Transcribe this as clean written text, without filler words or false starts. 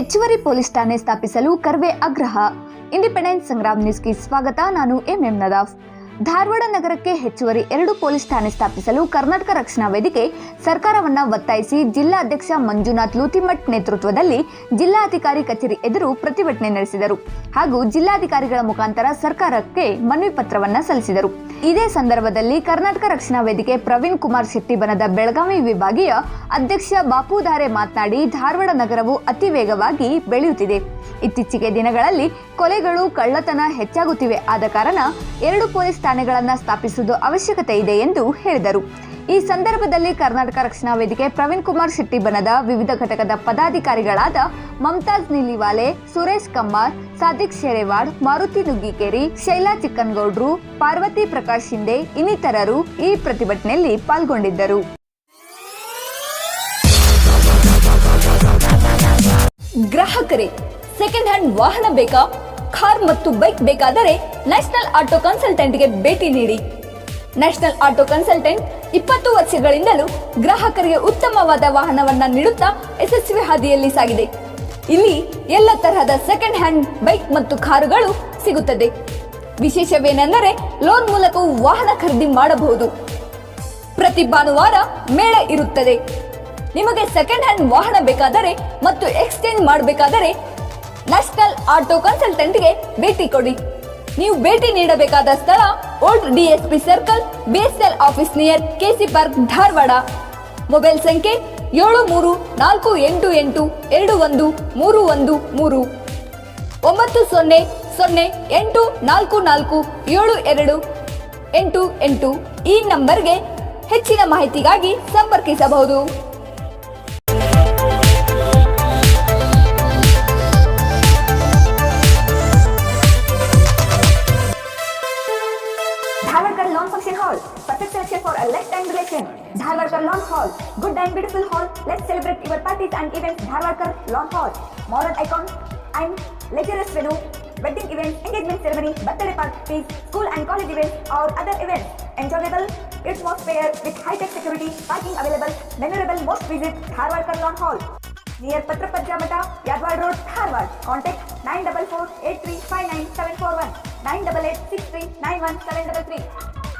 ಹೆಚ್ಚುವರಿ ಪೊಲೀಸ್ ಠಾಣೆ ಸ್ಥಾಪಿಸಲು ಕರ್ವೆ ಆಗ್ರಹ. ಇಂಡಿಪೆಂಡೆಂಟ್ ಸಂಗ್ರಾಮ್ ನ್ಯೂಸ್ಗೆ ಸ್ವಾಗತ. ನಾನು ಎಂಎಂ ನದಾಫ್. ಧಾರವಾಡ ನಗರಕ್ಕೆ ಹೆಚ್ಚುವರಿ 2 ಪೊಲೀಸ್ ಠಾಣೆ ಸ್ಥಾಪಿಸಲು ಕರ್ನಾಟಕ ರಕ್ಷಣಾ ವೇದಿಕೆ ಸರ್ಕಾರವನ್ನ ಒತ್ತಾಯಿಸಿ ಜಿಲ್ಲಾಧ್ಯಕ್ಷ ಮಂಜುನಾಥ್ ಲೂತಿಮಠ್ ನೇತೃತ್ವದಲ್ಲಿ ಜಿಲ್ಲಾಧಿಕಾರಿ ಕಚೇರಿ ಎದುರು ಪ್ರತಿಭಟನೆ ನಡೆಸಿದರು ಹಾಗೂ ಜಿಲ್ಲಾಧಿಕಾರಿಗಳ ಮುಖಾಂತರ ಸರ್ಕಾರಕ್ಕೆ ಮನವಿ ಪತ್ರವನ್ನ ಸಲ್ಲಿಸಿದರು. ಇದೇ ಸಂದರ್ಭದಲ್ಲಿ ಕರ್ನಾಟಕ ರಕ್ಷಣಾ ವೇದಿಕೆ ಪ್ರವೀಣ್ ಕುಮಾರ್ ಶೆಟ್ಟಿ ಬಣದ ಬೆಳಗಾವಿ ವಿಭಾಗೀಯ ಅಧ್ಯಕ್ಷ ಬಾಪುಧಾರೆ ಮಾತನಾಡಿ, ಧಾರವಾಡ ನಗರವು ಅತಿ ವೇಗವಾಗಿ ಬೆಳೆಯುತ್ತಿದೆ. ಇತ್ತೀಚೆಗೆ ದಿನಗಳಲ್ಲಿ ಕೊಲೆಗಳು, ಕಳ್ಳತನ ಹೆಚ್ಚಾಗುತ್ತಿವೆ. ಆದ ಕಾರಣ 2 ಪೊಲೀಸ್ ಠಾಣೆಗಳನ್ನು ಸ್ಥಾಪಿಸುವುದು ಅವಶ್ಯಕತೆ ಇದೆ ಎಂದು ಹೇಳಿದರು. ಈ ಸಂದರ್ಭದಲ್ಲಿ ಕರ್ನಾಟಕ ರಕ್ಷಣಾ ವೇದಿಕೆ ಪ್ರವೀಣ್ ಕುಮಾರ್ ಶೆಟ್ಟಿ ಬಣದ ವಿವಿಧ ಘಟಕದ ಪದಾಧಿಕಾರಿಗಳಾದ ಮಮತಾಜ್ ನಿಲಿವಾಲೆ, ಸುರೇಶ್ ಕಮ್ಮಾರ್, ಸಾದಿಕ್ ಶೆರೇವಾಡ್, ಮಾರುತಿ ನುಗ್ಗಿಕೇರಿ, ಶೈಲಾ ಚಿಕ್ಕನಗೌಡ್ರು, ಪಾರ್ವತಿ ಪ್ರಕಾಶ್ ಶಿಂದೆ ಇನ್ನಿತರರು ಈ ಪ್ರತಿಭಟನೆಯಲ್ಲಿ ಪಾಲ್ಗೊಂಡಿದ್ದರು. ಗ್ರಾಹಕರೇ, ಸೆಕೆಂಡ್ ಹ್ಯಾಂಡ್ ವಾಹನ ಬೇಕಾ? ಕಾರ್ ಮತ್ತು ಬೈಕ್ ಬೇಕಾದರೆ ನ್ಯಾಷನಲ್ ಆಟೋ ಕನ್ಸಲ್ಟೆಂಟ್ಗೆ ಭೇಟಿ ನೀಡಿ. ನ್ಯಾಷನಲ್ ಆಟೋ ಕನ್ಸಲ್ಟೆಂಟ್ 20 ವರ್ಷಗಳಿಂದಲೂ ಗ್ರಾಹಕರಿಗೆ ಉತ್ತಮವಾದ ವಾಹನವನ್ನ ನೀಡುತ್ತಾ ಯಶಸ್ವಿ ಹಾದಿಯಲ್ಲಿ ಸಾಗಿದೆ. ಇಲ್ಲಿ ಎಲ್ಲ ತರಹದ ಸೆಕೆಂಡ್ ಹ್ಯಾಂಡ್ ಬೈಕ್ ಮತ್ತು ಕಾರುಗಳು ಸಿಗುತ್ತದೆ. ವಿಶೇಷವೇನೆಂದರೆ ಲೋನ್ ಮೂಲಕವೂ ವಾಹನ ಖರೀದಿ ಮಾಡಬಹುದು. ಪ್ರತಿ ಭಾನುವಾರ ಮೇಳ ಇರುತ್ತದೆ. ನಿಮಗೆ ಸೆಕೆಂಡ್ ಹ್ಯಾಂಡ್ ವಾಹನ ಬೇಕಾದರೆ ಮತ್ತು ಎಕ್ಸ್ಚೇಂಜ್ ಮಾಡಬೇಕಾದರೆ ನ್ಯಾಷನಲ್ ಆಟೋ ಕನ್ಸಲ್ಟೆಂಟ್ಗೆ ಭೇಟಿ ಕೊಡಿ. ನೀವು ಭೇಟಿ ನೀಡಬೇಕಾದ ಸ್ಥಳ old DSP circle, BSL office near KC park, Dharwad. Mobile ಸಂಖ್ಯೆ 7348821313 9008447288. ಈ ನಂಬರ್ಗೆ ಹೆಚ್ಚಿನ ಮಾಹಿತಿಗಾಗಿ ಸಂಪರ್ಕಿಸಬಹುದು. Dharwarkar Lawn Function Hall, perfect selection for a lifetime relation. Dharwarkar Lawn Hall, good and beautiful hall. Let's celebrate your parties and events. Dharwarkar Lawn Hall, modern icon and luxurious venue, wedding events, engagement ceremony, birthday parties, school and college events or other events. Enjoyable atmosphere with high-tech security, parking available. Memorable most visit Dharwarkar Lawn Hall, near Patrapajja Mata, Yadwad Road, Dharwad. Contact 944-8359-741, 988-6391-733.